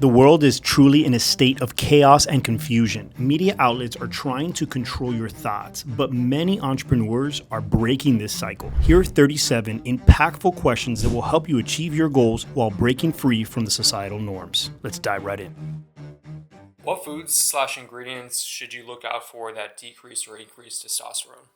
The world is truly in a state of chaos and confusion. Media outlets are trying to control your thoughts, but many entrepreneurs are breaking this cycle. Here are 37 impactful questions that will help you achieve your goals while breaking free from the societal norms. Let's dive right in. What foods/ingredients should you look out for that decrease or increase testosterone?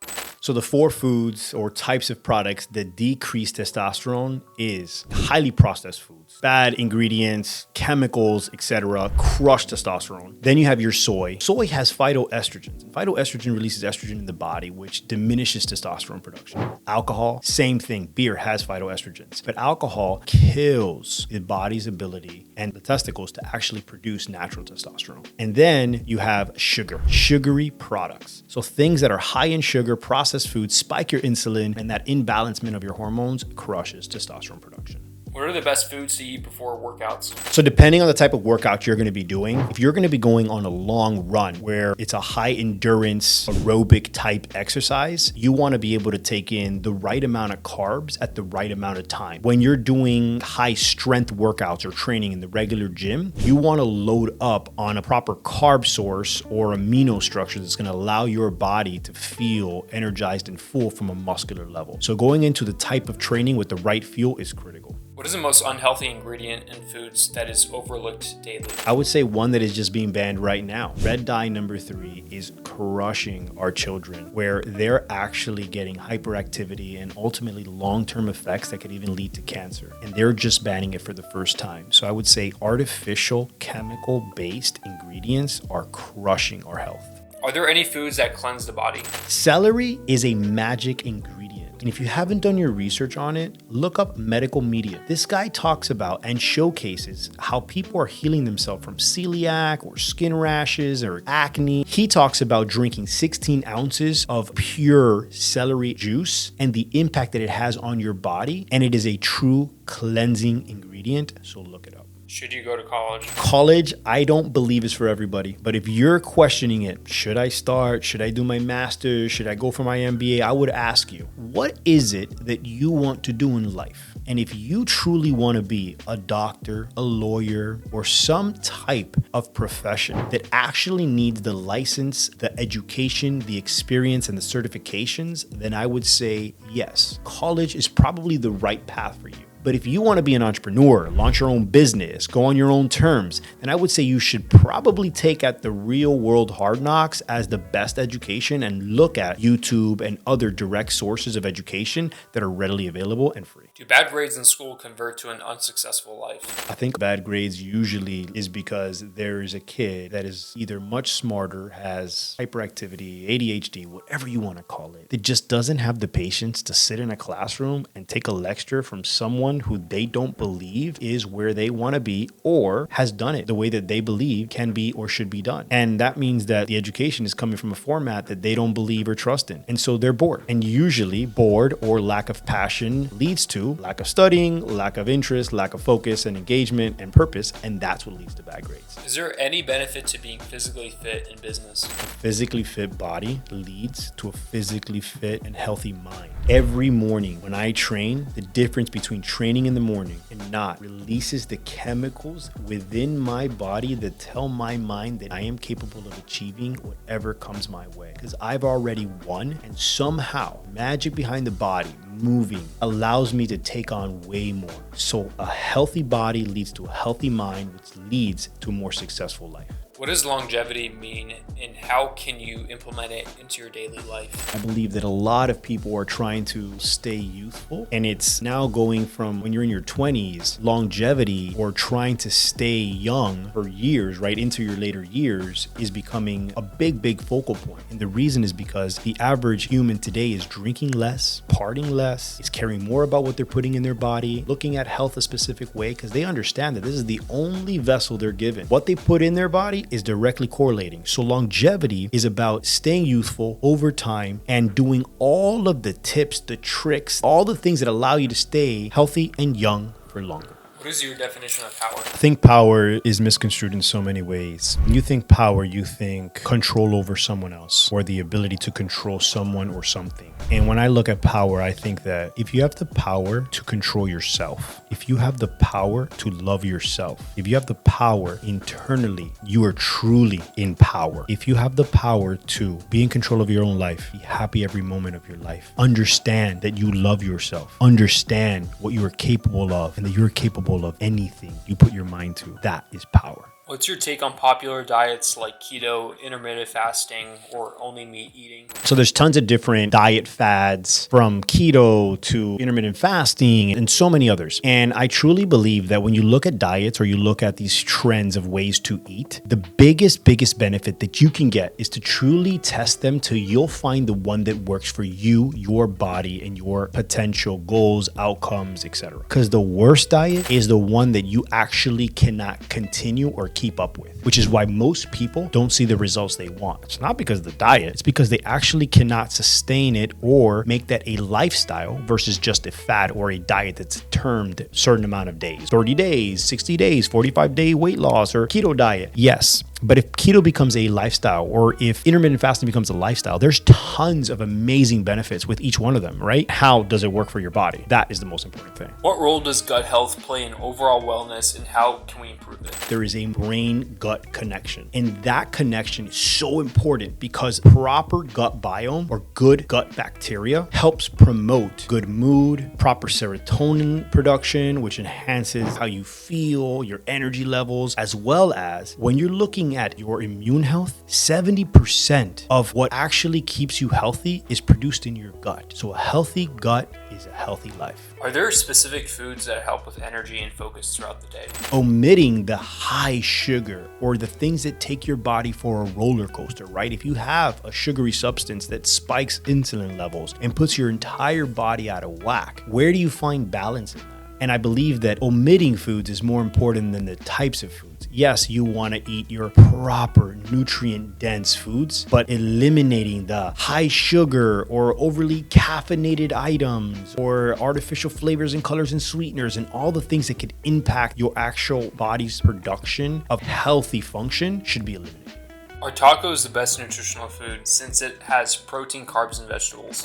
So the 4 foods or types of products that decrease testosterone is highly processed foods, bad ingredients, chemicals, etc., crush testosterone. Then you have your soy. Soy has phytoestrogens. Phytoestrogen releases estrogen in the body, which diminishes testosterone production. Alcohol, same thing. Beer has phytoestrogens, but alcohol kills the body's ability and the testicles to actually produce natural testosterone. And then you have sugar, sugary products. So things that are high in sugar, processed foods spike your insulin, and that imbalancement of your hormones crushes testosterone production. What are the best foods to eat before workouts? So depending on the type of workout you're going to be doing, if you're going to be going on a long run where it's a high endurance aerobic type exercise, you want to be able to take in the right amount of carbs at the right amount of time. When you're doing high strength workouts or training in the regular gym, you want to load up on a proper carb source or amino structure that's going to allow your body to feel energized and full from a muscular level. So going into the type of training with the right fuel is critical. What is the most unhealthy ingredient in foods that is overlooked daily? I would say one that is just being banned right now. Red dye number 3 is crushing our children, where they're actually getting hyperactivity and ultimately long-term effects that could even lead to cancer. And they're just banning it for the first time. So I would say artificial chemical-based ingredients are crushing our health. Are there any foods that cleanse the body? Celery is a magic ingredient. And if you haven't done your research on it, look up medical media. This guy talks about and showcases how people are healing themselves from celiac or skin rashes or acne. He talks about drinking 16 ounces of pure celery juice and the impact that it has on your body. And it is a true cleansing ingredient. So look it up. Should you go to college? College, I don't believe is for everybody. But if you're questioning it, should I start? Should I do my master's? Should I go for my MBA? I would ask you, what is it that you want to do in life? And if you truly want to be a doctor, a lawyer, or some type of profession that actually needs the license, the education, the experience, and the certifications, then I would say yes. College is probably the right path for you. But if you want to be an entrepreneur, launch your own business, go on your own terms, then I would say you should probably take at the real world hard knocks as the best education and look at YouTube and other direct sources of education that are readily available and free. Do bad grades in school convert to an unsuccessful life? I think bad grades usually is because there is a kid that is either much smarter, has hyperactivity, ADHD, whatever you want to call it, that just doesn't have the patience to sit in a classroom and take a lecture from someone who they don't believe is where they want to be or has done it the way that they believe can be or should be done. And that means that the education is coming from a format that they don't believe or trust in. And so they're bored. And usually bored or lack of passion leads to lack of studying, lack of interest, lack of focus and engagement and purpose. And that's what leads to bad grades. Is there any benefit to being physically fit in business? A physically fit body leads to a physically fit and healthy mind. Every morning when I train, the difference between training in the morning and not releases the chemicals within my body that tell my mind that I am capable of achieving whatever comes my way. Because I've already won, and somehow magic behind the body moving allows me to take on way more. So a healthy body leads to a healthy mind, which leads to a more successful life. What does longevity mean, and how can you implement it into your daily life? I believe that a lot of people are trying to stay youthful, and it's now going from when you're in your 20s, longevity or trying to stay young for years, right into your later years, is becoming a big focal point. And the reason is because the average human today is drinking less, partying less, is caring more about what they're putting in their body, looking at health a specific way, because they understand that this is the only vessel they're given. What they put in their body is directly correlating. So longevity is about staying youthful over time and doing all of the tips, the tricks, all the things that allow you to stay healthy and young for longer. What is your definition of power? I think power is misconstrued in so many ways. When you think power, you think control over someone else or the ability to control someone or something. And when I look at power, I think that if you have the power to control yourself, if you have the power to love yourself, if you have the power internally, you are truly in power. If you have the power to be in control of your own life, be happy every moment of your life, understand that you love yourself, understand what you are capable of, and that you're capable of anything you put your mind to, that is power. What's your take on popular diets like keto, intermittent fasting, or only meat eating? So there's tons of different diet fads, from keto to intermittent fasting and so many others. And I truly believe that when you look at diets or you look at these trends of ways to eat, the biggest benefit that you can get is to truly test them till you'll find the one that works for you, your body, and your potential goals, outcomes, etc. Because the worst diet is the one that you actually cannot continue or keep up with, which is why most people don't see the results they want. It's not because of the diet, it's because they actually cannot sustain it or make that a lifestyle versus just a fad or a diet that's termed a certain amount of days, 30 days, 60 days, 45-day weight loss, or keto diet. Yes. But if keto becomes a lifestyle, or if intermittent fasting becomes a lifestyle, there's tons of amazing benefits with each one of them, right? How does it work for your body? That is the most important thing. What role does gut health play in overall wellness, and how can we improve it? There is a brain-gut connection, and that connection is so important because proper gut biome or good gut bacteria helps promote good mood, proper serotonin production, which enhances how you feel, your energy levels, as well as when you're looking at your immune health, 70% of what actually keeps you healthy is produced in your gut. So a healthy gut is a healthy life. Are there specific foods that help with energy and focus throughout the day? Omitting the high sugar or the things that take your body for a roller coaster, right? If you have a sugary substance that spikes insulin levels and puts your entire body out of whack, where do you find balance in that? And I believe that omitting foods is more important than the types of foods. Yes, you want to eat your proper nutrient-dense foods, but eliminating the high sugar or overly caffeinated items or artificial flavors and colors and sweeteners and all the things that could impact your actual body's production of healthy function should be eliminated. Are tacos the best nutritional food since it has protein, carbs, and vegetables?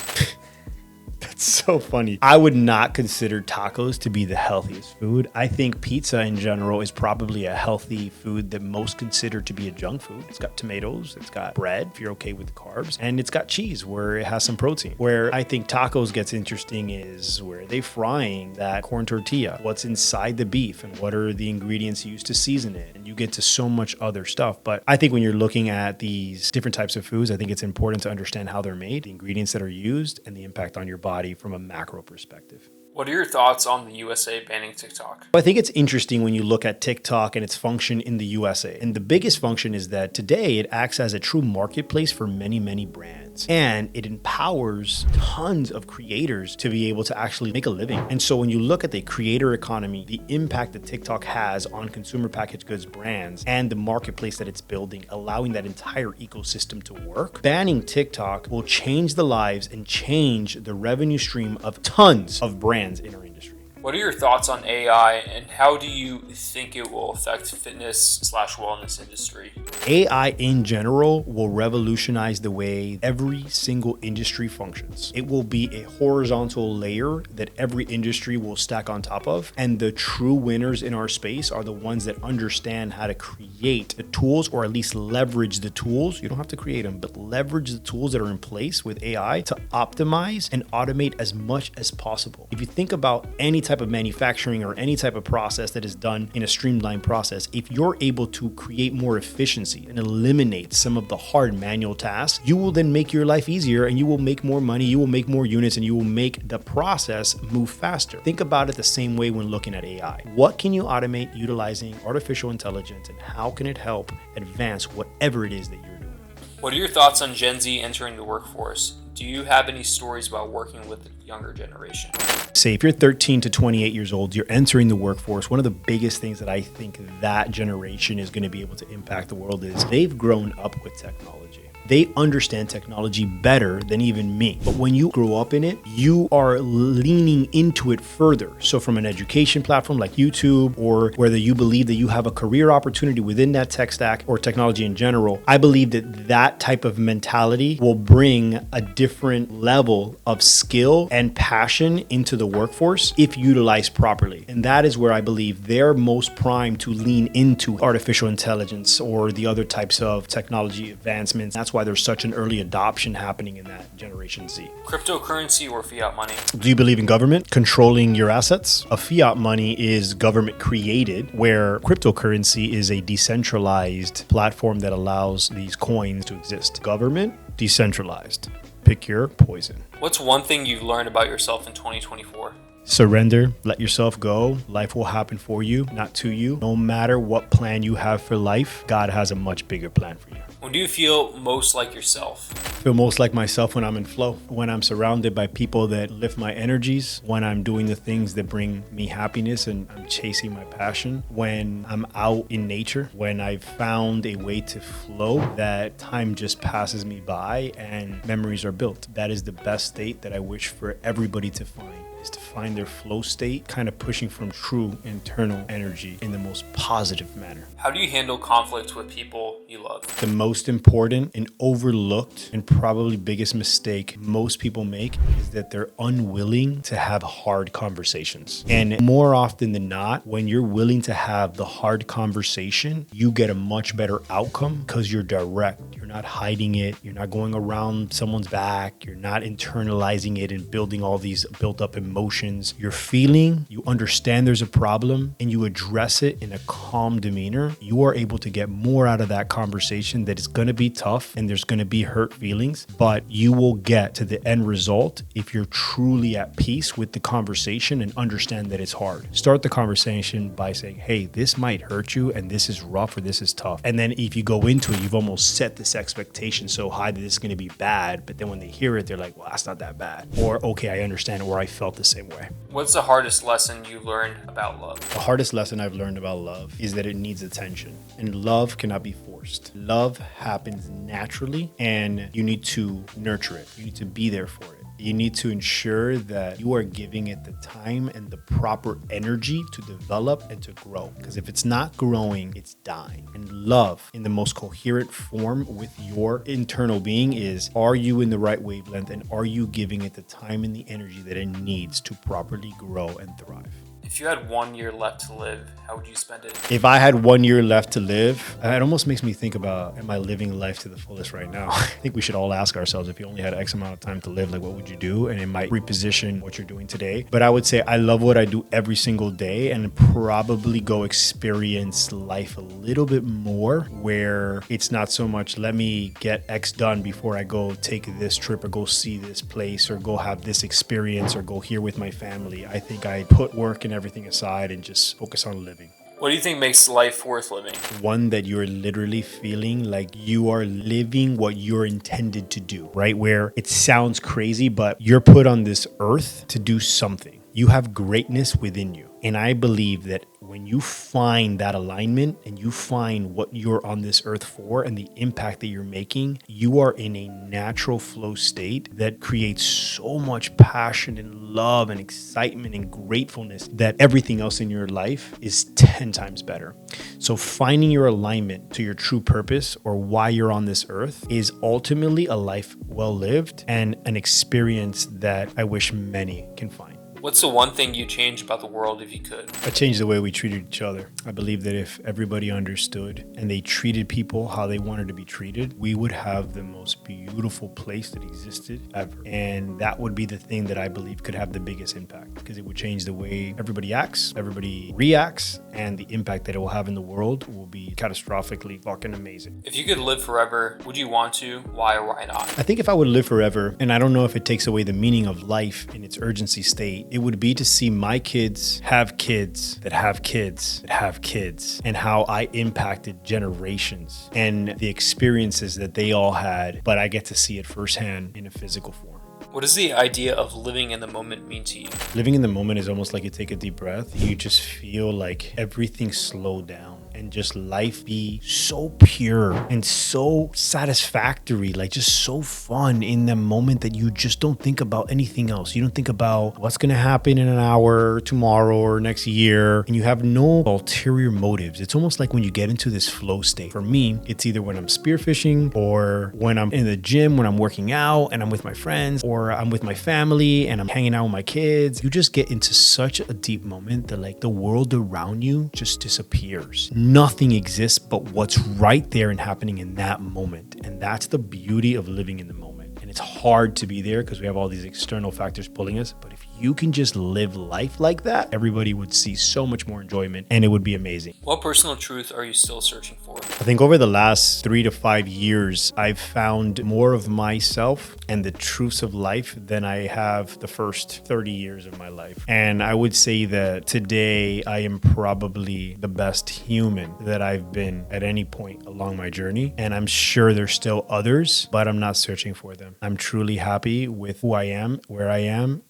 That's so funny. I would not consider tacos to be the healthiest food. I think pizza in general is probably a healthy food that most consider to be a junk food. It's got tomatoes, it's got bread, if you're okay with carbs, and it's got cheese where it has some protein. Where I think tacos gets interesting is where they frying that corn tortilla, what's inside the beef, and what are the ingredients used to season it. And you get to so much other stuff. But I think when you're looking at these different types of foods, I think it's important to understand how they're made, the ingredients that are used, and the impact on your body from a macro perspective. What are your thoughts on the USA banning TikTok? I think it's interesting when you look at TikTok and its function in the USA. And the biggest function is that today it acts as a true marketplace for many, many brands. And it empowers tons of creators to be able to actually make a living. And so when you look at the creator economy, the impact that TikTok has on consumer packaged goods brands and the marketplace that it's building, allowing that entire ecosystem to work, banning TikTok will change the lives and change the revenue stream of tons of brands in our industry. What are your thoughts on AI, and how do you think it will affect fitness/wellness industry? AI in general will revolutionize the way every single industry functions. It will be a horizontal layer that every industry will stack on top of. And the true winners in our space are the ones that understand how to create the tools, or at least leverage the tools. You don't have to create them, but leverage the tools that are in place with AI to optimize and automate as much as possible. If you think about any type of manufacturing or any type of process that is done in a streamlined process, if you're able to create more efficiency and eliminate some of the hard manual tasks, you will then make your life easier, and you will make more money, you will make more units, and you will make the process move faster. Think about it the same way when looking at AI. What can you automate utilizing artificial intelligence, and how can it help advance whatever it is that you're doing? What are your thoughts on Gen Z entering the workforce? Do you have any stories about working with the younger generation? Say if you're 13 to 28 years old, you're entering the workforce. One of the biggest things that I think that generation is going to be able to impact the world is they've grown up with technology. They understand technology better than even me. But when you grow up in it, you are leaning into it further. So from an education platform like YouTube, or whether you believe that you have a career opportunity within that tech stack or technology in general, I believe that that type of mentality will bring a different level of skill and passion into the workforce if utilized properly. And that is where I believe they're most primed to lean into artificial intelligence or the other types of technology advancements. That's why there's such an early adoption happening in that Generation Z. Cryptocurrency or fiat money? Do you believe in government controlling your assets? A fiat money is government created, where cryptocurrency is a decentralized platform that allows these coins to exist. Government, decentralized. Pick your poison. What's one thing you've learned about yourself in 2024? Surrender, let yourself go. Life will happen for you, not to you. No matter what plan you have for life, God has a much bigger plan for you. When do you feel most like yourself? I feel most like myself when I'm in flow, when I'm surrounded by people that lift my energies, when I'm doing the things that bring me happiness and I'm chasing my passion, when I'm out in nature, when I've found a way to flow that time just passes me by and memories are built. That is the best state that I wish for everybody to find, is to find their flow state, kind of pushing from true internal energy in the most positive manner. How do you handle conflict with people you love? The most important and overlooked and probably biggest mistake most people make is that they're unwilling to have hard conversations. And more often than not, when you're willing to have the hard conversation, you get a much better outcome because you're direct. You're not hiding it. You're not going around someone's back. You're not internalizing it and building all these built up emotions. You're feeling, you understand there's a problem, and you address it in a calm demeanor. You are able to get more out of that conversation. That is going to be tough and there's going to be hurt feelings, but you will get to the end result if you're truly at peace with the conversation and understand that it's hard. Start the conversation by saying, hey, this might hurt you and this is rough or this is tough. And then if you go into it, you've almost set this expectation so high that this is going to be bad, but then when they hear it, they're like, well, that's not that bad. Or, okay, I understand, or I felt the same way. What's the hardest lesson you learned about love? The hardest lesson I've learned about love is that it needs attention, and love cannot be forced. Love happens naturally, and you need to nurture it. You need to be there for it. You need to ensure that you are giving it the time and the proper energy to develop and to grow. Because if it's not growing, it's dying. And love in the most coherent form with your internal being is, are you in the right wavelength and are you giving it the time and the energy that it needs to properly grow and thrive? If you had 1 year left to live, how would you spend it? If I had 1 year left to live, it almost makes me think about, am I living life to the fullest right now? I think we should all ask ourselves, if you only had X amount of time to live, like what would you do? And it might reposition what you're doing today. But I would say I love what I do every single day and probably go experience life a little bit more, where it's not so much, let me get X done before I go take this trip or go see this place or go have this experience or go here with my family. I think I put work and everything aside and just focus on living. What do you think makes life worth living? One that you're literally feeling like you are living what you're intended to do, right? Where it sounds crazy, but you're put on this earth to do something. You have greatness within you. And I believe that when you find that alignment and you find what you're on this earth for and the impact that you're making, you are in a natural flow state that creates so much passion and love and excitement and gratefulness that everything else in your life is 10 times better. So finding your alignment to your true purpose or why you're on this earth is ultimately a life well lived and an experience that I wish many can find. What's the one thing you'd change about the world if you could? I changed the way we treated each other. I believe that if everybody understood and they treated people how they wanted to be treated, we would have the most beautiful place that existed ever. And that would be the thing that I believe could have the biggest impact, because it would change the way everybody acts, everybody reacts, and the impact that it will have in the world will be catastrophically fucking amazing. If you could live forever, would you want to? Why or why not? I think if I would live forever, and I don't know if it takes away the meaning of life in its urgency state, it would be to see my kids have kids that have kids that have kids, and how I impacted generations and the experiences that they all had, but I get to see it firsthand in a physical form. What does the idea of living in the moment mean to you? Living in the moment is almost like you take a deep breath. You just feel like everything slowed down and just life be so pure and so satisfactory, like just so fun in the moment that you just don't think about anything else. You don't think about what's going to happen in an hour or tomorrow or next year, and you have no ulterior motives. It's almost like when you get into this flow state. For me, it's either when I'm spearfishing or when I'm in the gym, when I'm working out and I'm with my friends, or I'm with my family and I'm hanging out with my kids. You just get into such a deep moment that like the world around you just disappears. Nothing exists but what's right there and happening in that moment. And that's the beauty of living in the moment. And it's hard to be there because we have all these external factors pulling us. But if you can just live life like that, everybody would see so much more enjoyment and it would be amazing. What personal truth are you still searching for? I think over the last 3 to 5 years, I've found more of myself and the truths of life than I have the first 30 years of my life. And I would say that today I am probably the best human that I've been at any point along my journey. And I'm sure there's still others, but I'm not searching for them. I'm truly happy with who I am,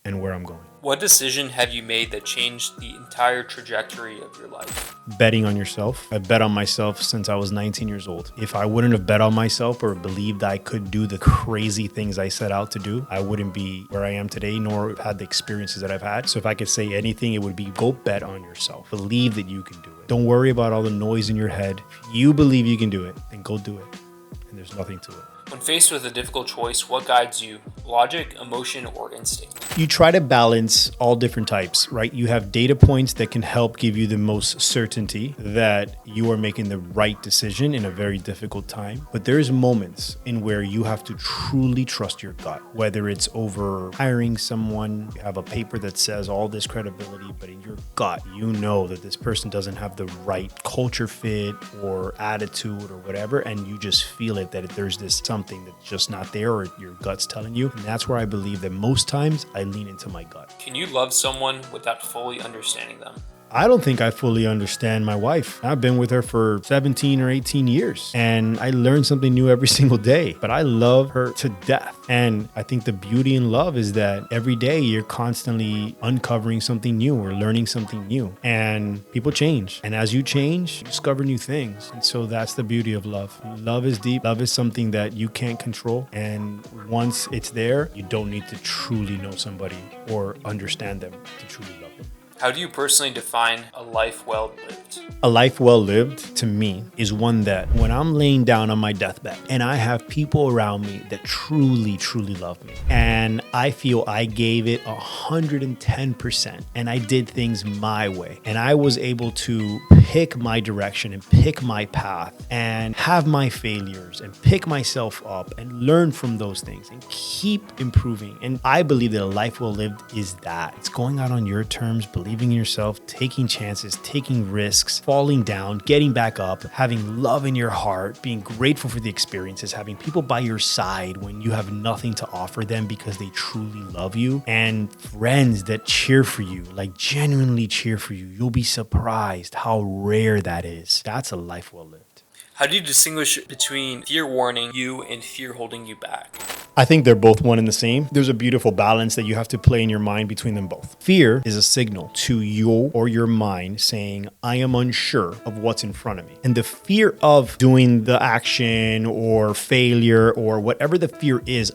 and where I'm going. What decision have you made that changed the entire trajectory of your life? Betting on yourself. I bet on myself since I was 19 years old. If I wouldn't have bet on myself or believed I could do the crazy things I set out to do, I wouldn't be where I am today, nor have had the experiences that I've had. So if I could say anything, it would be go bet on yourself. Believe that you can do it. Don't worry about all the noise in your head. If you believe you can do it, then go do it. And there's nothing to it. When faced with a difficult choice, what guides you? Logic, emotion, or instinct? You try to balance all different types, right? You have data points that can help give you the most certainty that you are making the right decision in a very difficult time. But there's moments in where you have to truly trust your gut, whether it's over hiring someone, you have a paper that says all this credibility, but in your gut, you know that this person doesn't have the right culture fit or attitude or whatever, and you just feel it that there's this something that's just not there or your gut's telling you. And that's where I believe that most times I lean into my gut. Can you love someone without fully understanding them? I don't think I fully understand my wife. I've been with her for 17 or 18 years and I learn something new every single day, but I love her to death. And I think the beauty in love is that every day you're constantly uncovering something new or learning something new, and people change. And as you change, you discover new things. And so that's the beauty of love. Love is deep. Love is something that you can't control. And once it's there, you don't need to truly know somebody or understand them to truly love them. How do you personally define a life well lived? A life well lived, to me, is one that when I'm laying down on my deathbed and I have people around me that truly, truly love me, and I feel I gave it 110%, and I did things my way, and I was able to pick my direction and pick my path and have my failures and pick myself up and learn from those things and keep improving. And I believe that a life well lived is that. It's going out on your terms, believing in yourself, taking chances, taking risks, falling down, getting back up, having love in your heart, being grateful for the experiences, having people by your side when you have nothing to offer them because they truly love you, and friends that cheer for you, like genuinely cheer for you. You'll be surprised how rare that is. That's a life well lived. How do you distinguish between fear warning you and fear holding you back? I think they're both one and the same. There's a beautiful balance that you have to play in your mind between them both. Fear is a signal to you or your mind saying, I am unsure of what's in front of me. And the fear of doing the action or failure or whatever the fear is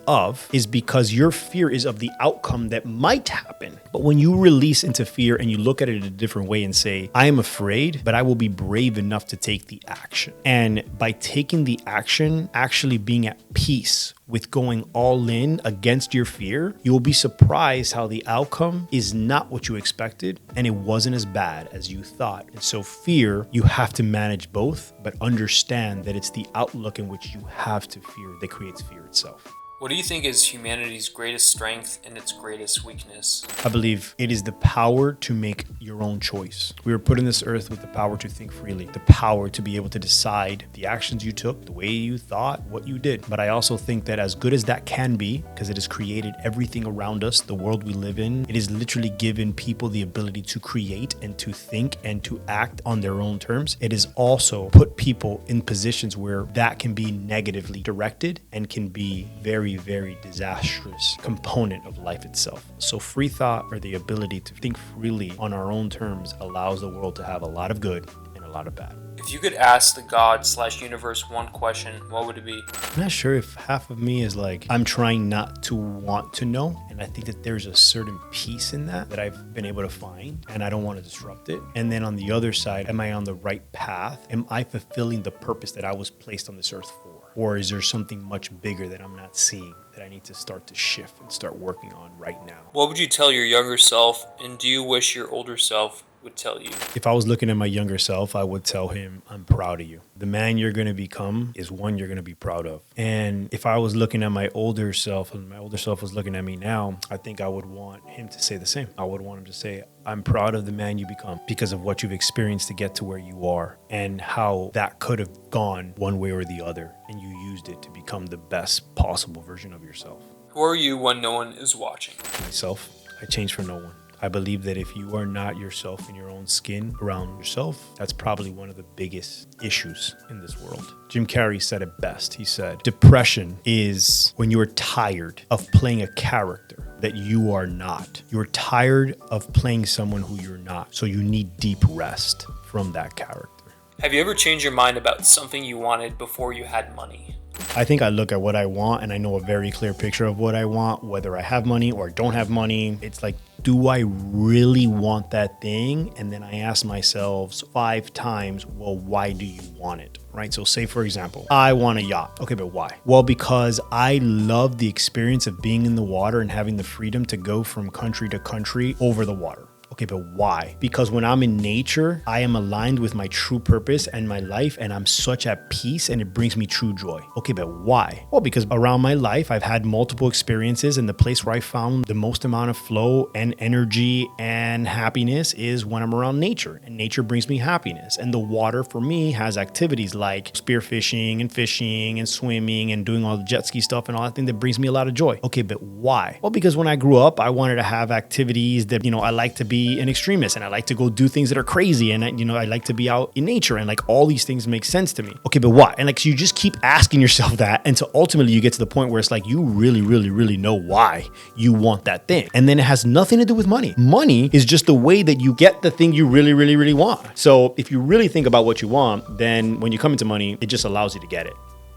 because your fear is of the outcome that might happen. But when you release into fear and you look at it in a different way and say, I am afraid, but I will be brave enough to take the action. And by taking the action, actually being at peace with going all in against your fear, you will be surprised how the outcome is not what you expected and it wasn't as bad as you thought. And so fear, you have to manage both, but understand that it's the outlook in which you have to fear that creates fear itself. What do you think is humanity's greatest strength and its greatest weakness? I believe it is the power to make your own choice. We were put on this earth with the power to think freely, the power to be able to decide the actions you took, the way you thought, what you did. But I also think that as good as that can be, because it has created everything around us, the world we live in, it has literally given people the ability to create and to think and to act on their own terms. It has also put people in positions where that can be negatively directed and can be very disastrous component of life itself. So free thought, or the ability to think freely on our own terms, allows the world to have a lot of good and a lot of bad. If you could ask the God / universe one question, what would it be? I'm not sure if half of me is like, I'm trying not to want to know. And I think that there's a certain peace in that I've been able to find, and I don't want to disrupt it. And then on the other side, am I on the right path? Am I fulfilling the purpose that I was placed on this earth for? Or is there something much bigger that I'm not seeing that I need to start to shift and start working on right now? What would you tell your younger self, and do you wish your older self would tell you? If I was looking at my younger self, I would tell him, I'm proud of you. The man you're going to become is one you're going to be proud of. And if I was looking at my older self, and my older self was looking at me now, I think I would want him to say the same. I would want him to say, I'm proud of the man you become because of what you've experienced to get to where you are and how that could have gone one way or the other. And you used it to become the best possible version of yourself. Who are you when no one is watching? Myself. I changed for no one. I believe that if you are not yourself in your own skin around yourself, that's probably one of the biggest issues in this world. Jim Carrey said it best. He said, depression is when you are tired of playing a character that you are not. You're tired of playing someone who you're not. So you need deep rest from that character. Have you ever changed your mind about something you wanted before you had money? I think I look at what I want and I know a very clear picture of what I want, whether I have money or don't have money. It's like, do I really want that thing? And then I ask myself 5 times, well, why do you want it? Right? So say, for example, I want a yacht. Okay, but why? Well, because I love the experience of being in the water and having the freedom to go from country to country over the water. Okay, but why? Because when I'm in nature, I am aligned with my true purpose and my life, and I'm such at peace, and it brings me true joy. Okay, but why? Well, because around my life, I've had multiple experiences, and the place where I found the most amount of flow and energy and happiness is when I'm around nature, and nature brings me happiness. And the water for me has activities like spearfishing and fishing and swimming and doing all the jet ski stuff and all that thing that brings me a lot of joy. Okay, but why? Well, because when I grew up, I wanted to have activities that, I like to be an extremist and I like to go do things that are crazy and I like to be out in nature and like all these things make sense to me. Okay, but why? And like, so you just keep asking yourself that until ultimately you get to the point where it's like, you really, really, really know why you want that thing. And then it has nothing to do with money. Money is just the way that you get the thing you really, really, really want. So if you really think about what you want, then when you come into money, it just allows you to get it.